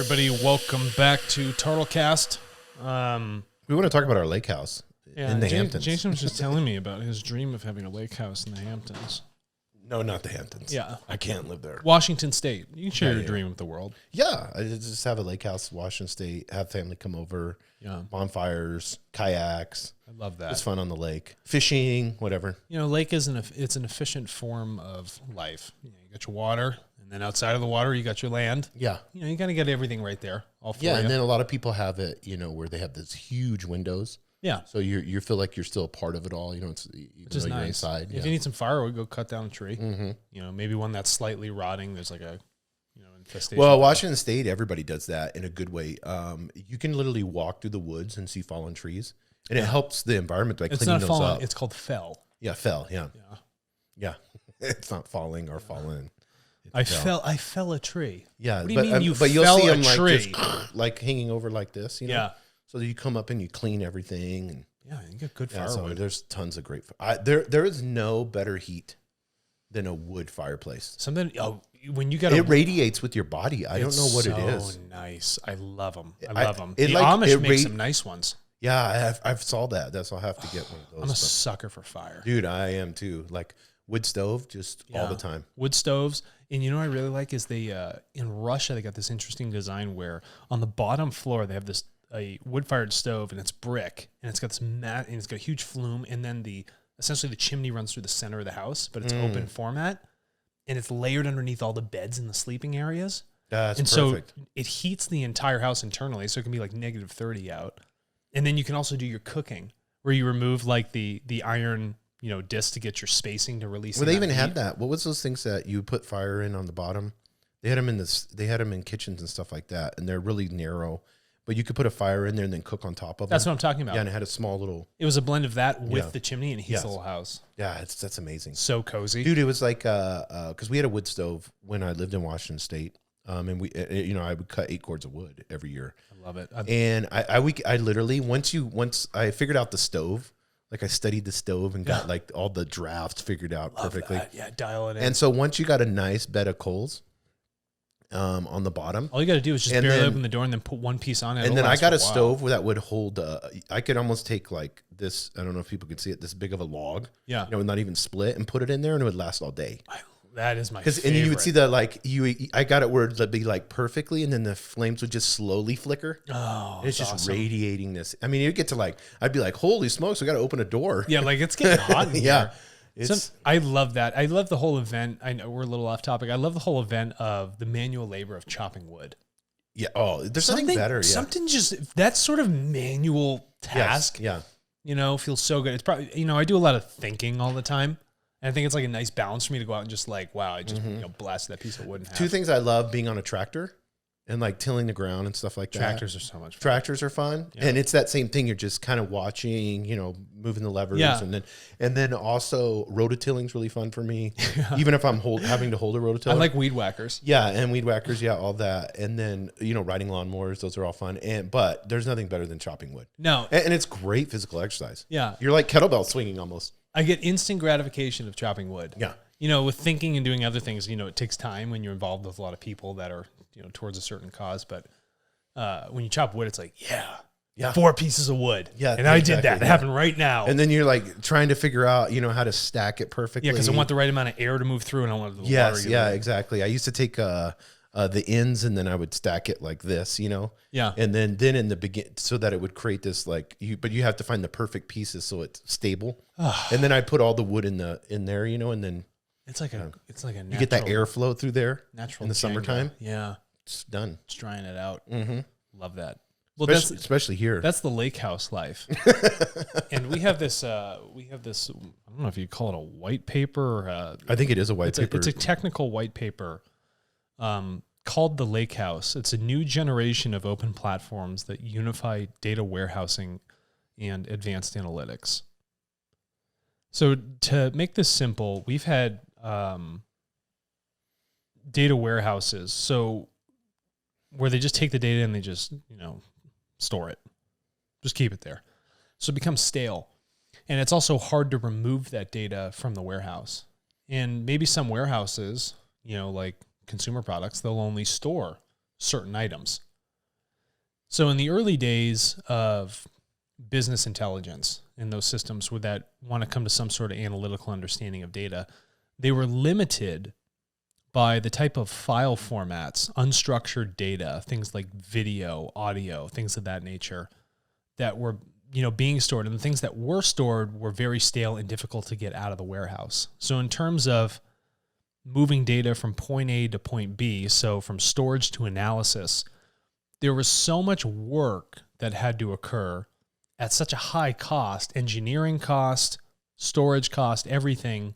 everybody. Welcome back to TARTLEcast. We want to talk about our lake house in the Hamptons. Jason was just telling me about his dream of having a lake house in the Hamptons. No, not the Hamptons. Yeah. I can't live there. Washington State. You can share your dream with the world. Yeah. I just have a lake house, Washington State, have family come over, bonfires, kayaks. I love that. It's fun on the lake. Fishing, whatever. You know, lake is it's an efficient form of life. You got your water, and then outside of the water, you got your land. Yeah. You know, you got to get everything right there. All for Yeah, you. and then a lot of people have it, where they have these huge windows. Yeah. So you feel like you're still a part of it all. It's which is nice. Inside. If you need some firewood, go cut down a tree. Mm-hmm. Maybe one that's slightly rotting. There's like a infestation. Well, Washington State, everybody does that in a good way. You can literally walk through the woods and see fallen trees, and it helps the environment by cleaning those fallen, up. It's called fell. Yeah, fell. Yeah. It's not falling or fallen. I fell a tree. Yeah, what do you mean you but you'll fell see a them tree? like hanging over like this. Yeah. So you come up and you clean everything, and you get good so firewood. there's tons of great. There is no better heat than a wood fireplace. When you got it radiates with your body. I don't know what it is. So nice. I love them. I love them. The it Amish make some nice ones. Yeah, I've saw that. That's why I have to get one of those. I'm a sucker for fire, dude. I am too. Like wood stove, just all the time. Wood stoves, and what I really like is they in Russia they got this interesting design where on the bottom floor they have a wood-fired stove, and it's brick, and it's got this mat, and it's got a huge flume, and then essentially the chimney runs through the center of the house, but it's open format, and it's layered underneath all the beds in the sleeping areas. That's perfect. So it heats the entire house internally, so it can be like -30 out, and then you can also do your cooking where you remove like the iron disc to get your spacing to release. Well, they even had that. What was those things that you put fire in on the bottom? They had them in kitchens and stuff like that, and they're really narrow. But you could put a fire in there and then cook on top of it. That's what I'm talking about. Yeah, and it had a small little... It was a blend of that with the chimney, and it heats the whole house. Yeah, that's amazing. So cozy. Dude, it was like... Because we had a wood stove when I lived in Washington State. And I would cut 8 cords of wood every year. I love it. And I literally, once I figured out the stove, like I studied the stove and got like all the drafts figured out perfectly. That. Yeah, dial it in. And so once you got a nice bed of coals... on the bottom. All you got to do is just barely open the door and then put one piece on it. And then I got a stove that would hold, I could almost take like this, I don't know if people can see it, this big of a log. Yeah. Not even split, and put it in there, and it would last all day. That is my favorite. And you would see I got it where it'd be like perfectly, and then the flames would just slowly flicker. Oh, and it's just awesome. Radiating this. I mean, you'd get to I'd be like, holy smokes, we got to open a door. Yeah, like it's getting hot in here. Yeah. I love that. I love the whole event. I know we're a little off topic. I love the whole event of the manual labor of chopping wood. Yeah. Oh, there's something better. Yeah. Something just that sort of manual task. Yes. Yeah. Feels so good. It's probably I do a lot of thinking all the time, and I think it's like a nice balance for me to go out and just wow, I just blasted that piece of wood in half. 2 things I love being on a tractor. And like tilling the ground and stuff like that. Tractors are so much fun. Tractors are fun. Yeah. And it's that same thing. You're just kind of watching, moving the levers. Yeah. And then also rototilling's really fun for me. Yeah. Even if I'm having to hold a rototiller. I like weed whackers. Yeah. And weed whackers. Yeah. All that. And then, riding lawnmowers, those are all fun. But there's nothing better than chopping wood. No. And it's great physical exercise. Yeah. You're like kettlebell swinging almost. I get instant gratification of chopping wood. Yeah. With thinking and doing other things, it takes time when you're involved with a lot of people that are, towards a certain cause. But when you chop wood, it's like, yeah, 4 pieces of wood. Yeah. And I did that. It happened right now. And then you're like trying to figure out, how to stack it perfectly. Yeah, because I want the right amount of air to move through, and I want the water. Yeah, exactly. I used to take the ends, and then I would stack it like this, Yeah. And then in the begin, so that it would create this but you have to find the perfect pieces so it's stable. And then I put all the wood in there, and then it's like a natural, you get that airflow through there natural in the summertime. Yeah. It's done. It's drying it out. Mm-hmm. Love that. Well, especially here. That's the Lakehouse life. And we have this, I don't know if you call it a white paper or I think it is a white paper. It's a technical white paper called the Lakehouse. It's a new generation of open platforms that unify data warehousing and advanced analytics. So to make this simple, we've had data warehouses. So where they just take the data and they just, store it. Just keep it there. So it becomes stale. And it's also hard to remove that data from the warehouse. And maybe some warehouses, like consumer products, they'll only store certain items. So in the early days of business intelligence in those systems that want to come to some sort of analytical understanding of data, they were limited by the type of file formats, unstructured data, things like video, audio, things of that nature that were, being stored. And the things that were stored were very stale and difficult to get out of the warehouse. So in terms of moving data from point A to point B, so from storage to analysis, there was so much work that had to occur at such a high cost, engineering cost, storage cost, everything,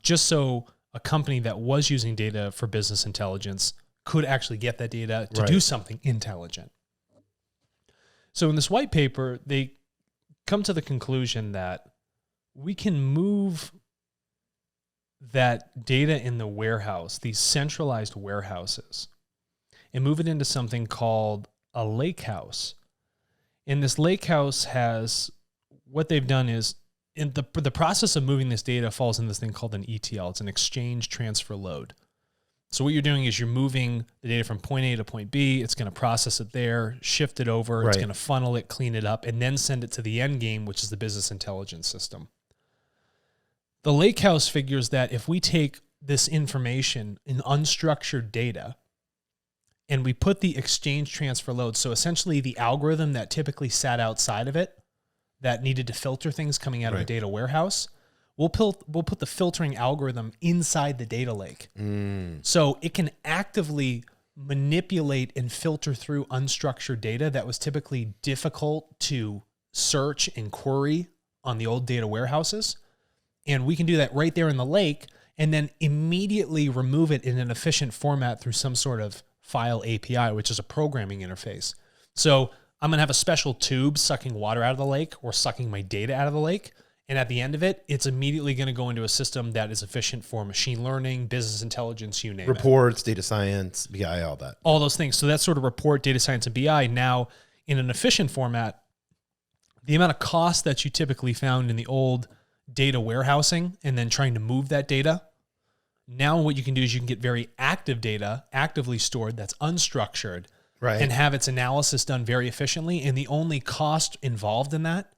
just so a company that was using data for business intelligence could actually get that data to do something intelligent. So in this white paper, they come to the conclusion that we can move that data in the warehouse, these centralized warehouses, and move it into something called a lakehouse. And this lakehouse has, what they've done is, in the process of moving this data falls in this thing called an ETL. It's an exchange transfer load. So what you're doing is you're moving the data from point A to point B. It's going to process it there, shift it over. It's going to funnel it, clean it up, and then send it to the end game, which is the business intelligence system. The Lakehouse figures that if we take this information in unstructured data and we put the exchange transfer load, so essentially the algorithm that typically sat outside of it that needed to filter things coming out of a data warehouse, we'll put the filtering algorithm inside the data lake. So it can actively manipulate and filter through unstructured data that was typically difficult to search and query on the old data warehouses. And we can do that right there in the lake and then immediately remove it in an efficient format through some sort of file API, which is a programming interface. So I'm going to have a special tube sucking water out of the lake or sucking my data out of the lake. And at the end of it, it's immediately going to go into a system that is efficient for machine learning, business intelligence, you name it. Reports, data science, BI, all that. All those things. So that sort of report, data science, and BI now in an efficient format, the amount of cost that you typically found in the old data warehousing and then trying to move that data, now what you can do is you can get very active data, actively stored, that's unstructured, and have its analysis done very efficiently. And the only cost involved in that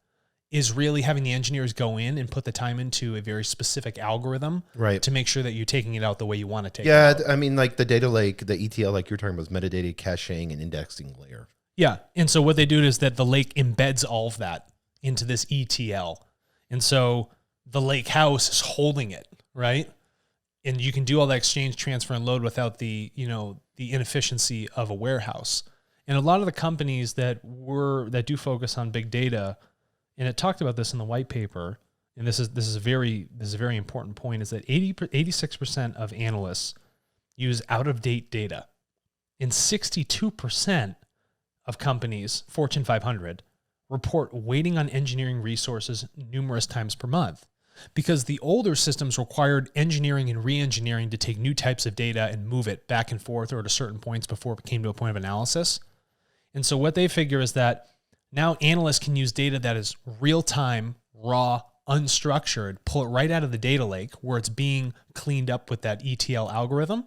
is really having the engineers go in and put the time into a very specific algorithm to make sure that you're taking it out the way you want to take it out. I mean, like the data lake, the ETL, like you're talking about, is metadata caching and indexing layer. Yeah. And so what they do is that the lake embeds all of that into this ETL. And so the lake house is holding it, right? And you can do all that exchange, transfer, and load without the inefficiency of a warehouse. And a lot of the companies that do focus on big data, and it talked about this in the white paper, and this is a very important point, is that 86% of analysts use out-of-date data, and 62% of companies, Fortune 500, report waiting on engineering resources numerous times per month, because the older systems required engineering and re-engineering to take new types of data and move it back and forth or to certain points before it came to a point of analysis. And so what they figure is that now analysts can use data that is real-time, raw, unstructured, pull it right out of the data lake where it's being cleaned up with that ETL algorithm,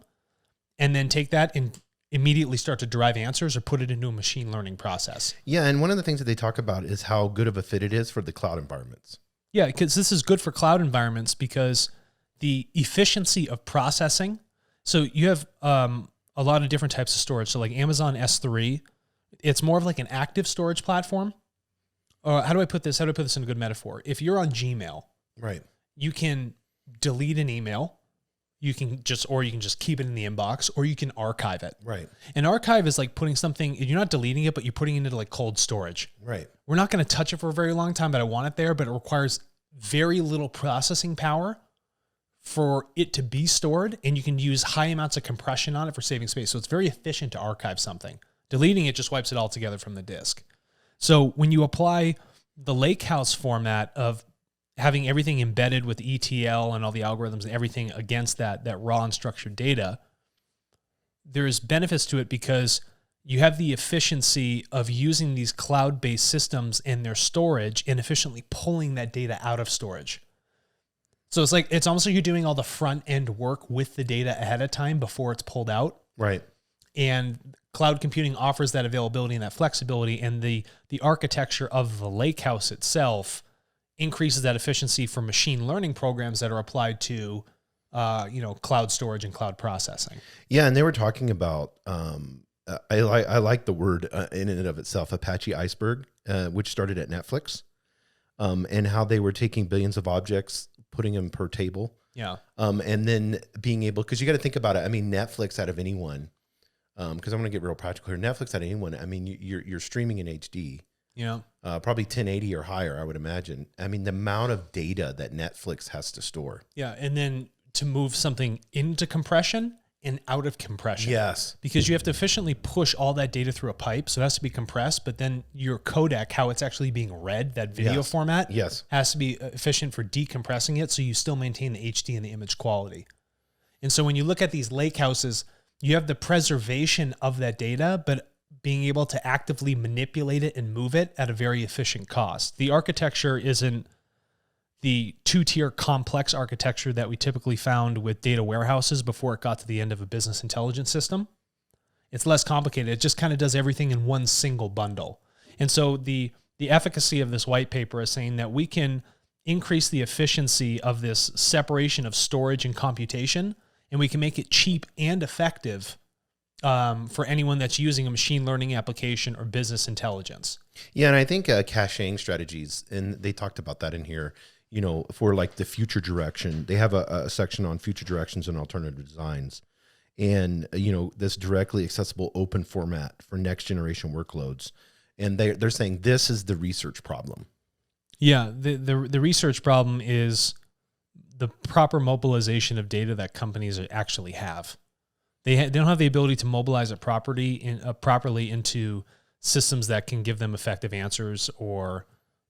and then take that and immediately start to derive answers or put it into a machine learning process. Yeah, and one of the things that they talk about is how good of a fit it is for the cloud environments. Yeah, because this is good for cloud environments because the efficiency of processing. So you have a lot of different types of storage. So like Amazon S3, it's more of like an active storage platform. Or how do I put this? How do I put this in a good metaphor? If you're on Gmail, you can delete an email. You can just keep it in the inbox, or you can archive it. An archive is like putting something, you're not deleting it, but you're putting it into like cold storage. We're not going to touch it for a very long time, but I want it there, but it requires very little processing power for it to be stored, and you can use high amounts of compression on it for saving space. So it's very efficient to archive something. Deleting it just wipes it all together from the disk. So when you apply the Lakehouse format of having everything embedded with ETL and all the algorithms and everything against that raw unstructured data, there's benefits to it because you have the efficiency of using these cloud-based systems and their storage and efficiently pulling that data out of storage. So it's almost like you're doing all the front end work with the data ahead of time before it's pulled out. And cloud computing offers that availability and that flexibility, and the architecture of the Lakehouse itself increases that efficiency for machine learning programs that are applied to, cloud storage and cloud processing. Yeah, and they were talking about, I like the word in and of itself, Apache Iceberg, which started at Netflix, and how they were taking billions of objects, putting them per table. Yeah. And then being able, because you got to think about it. I mean, Netflix out of anyone, because I'm going to get real practical here. Netflix out of anyone, I mean, you're streaming in HD. Yeah. Probably 1080 or higher, I would imagine. I mean, the amount of data that Netflix has to store. Yeah. And then to move something into compression and out of compression. Yes. Because you have to efficiently push all that data through a pipe. So it has to be compressed, but then your codec, how it's actually being read, that video format, has to be efficient for decompressing it. So you still maintain the HD and the image quality. And so when you look at these lakehouses, you have the preservation of that data, but being able to actively manipulate it and move it at a very efficient cost. The architecture isn't the two-tier complex architecture that we typically found with data warehouses before it got to the end of a business intelligence system. It's less complicated. It just kind of does everything in one single bundle. And so the efficacy of this white paper is saying that we can increase the efficiency of this separation of storage and computation, and we can make it cheap and effective for anyone that's using a machine learning application or business intelligence. Yeah, and I think caching strategies, and they talked about that in here, for like the future direction. They have a section on future directions and alternative designs. And, this directly accessible open format for next generation workloads. And they're saying this is the research problem. Yeah, the research problem is the proper mobilization of data that companies actually have. They don't have the ability to mobilize it properly into systems that can give them effective answers or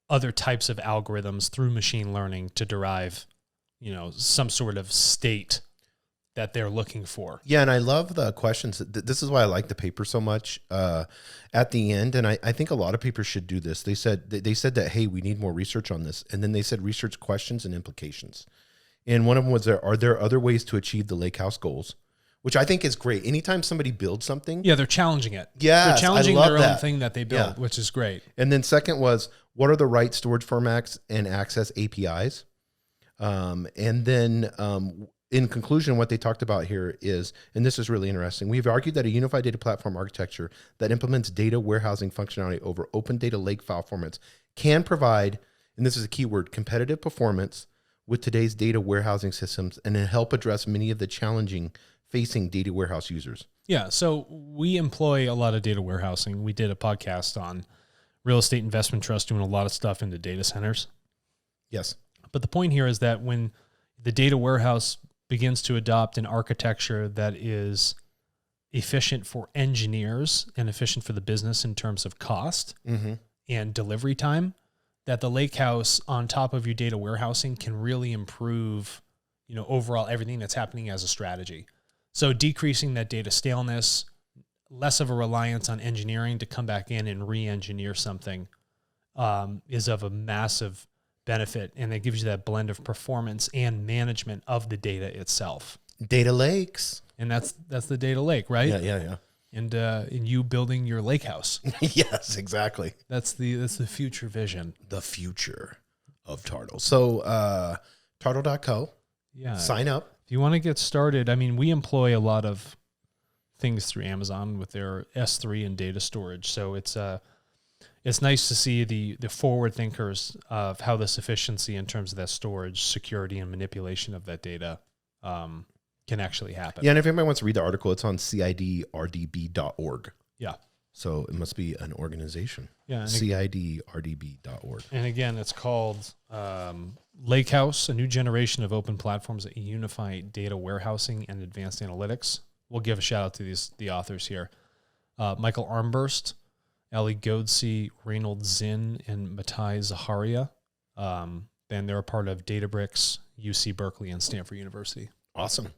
other types of algorithms through machine learning to derive, some sort of state that they're looking for. Yeah, and I love the questions. This is why I like the paper so much at the end, and I think a lot of papers should do this. They said that, hey, we need more research on this, and then they said research questions and implications. And one of them was, are there other ways to achieve the Lakehouse goals? Which I think is great. Anytime somebody builds something. Yeah, they're challenging it. Yeah, they're challenging their own thing that they built, which is great. And then second was, what are the right storage formats and access APIs? And then in conclusion, what they talked about here is, and this is really interesting, we've argued that a unified data platform architecture that implements data warehousing functionality over open data lake file formats can provide, and this is a key word, competitive performance with today's data warehousing systems and help address many of the challenging facing data warehouse users. Yeah, so we employ a lot of data warehousing. We did a podcast on real estate investment trust doing a lot of stuff into data centers. Yes. But the point here is that when the data warehouse begins to adopt an architecture that is efficient for engineers and efficient for the business in terms of cost and delivery time, that the Lakehouse on top of your data warehousing can really improve, overall everything that's happening as a strategy. So decreasing that data staleness, less of a reliance on engineering to come back in and re-engineer something is of a massive benefit. And it gives you that blend of performance and management of the data itself. Data lakes. And that's the data lake, right? Yeah. And you building your lake house. Yes, exactly. That's the future vision. The future of TARTLE. So TARTLE.co. Yeah. Sign up. If you want to get started, I mean, we employ a lot of things through Amazon with their S3 and data storage. So it's nice to see the forward thinkers of how this efficiency in terms of that storage, security, and manipulation of that data can actually happen. Yeah, and if anybody wants to read the article, it's on cidrdb.org. Yeah. So it must be an organization. Yeah. cidrdb.org. And again, it's called Lakehouse, a new generation of open platforms that unify data warehousing and advanced analytics. We'll give a shout out to the authors here. Michael Armburst, Ali Godsey, Reynold Zinn, and Matai Zaharia. Then they're a part of Databricks, UC Berkeley, and Stanford University. Awesome.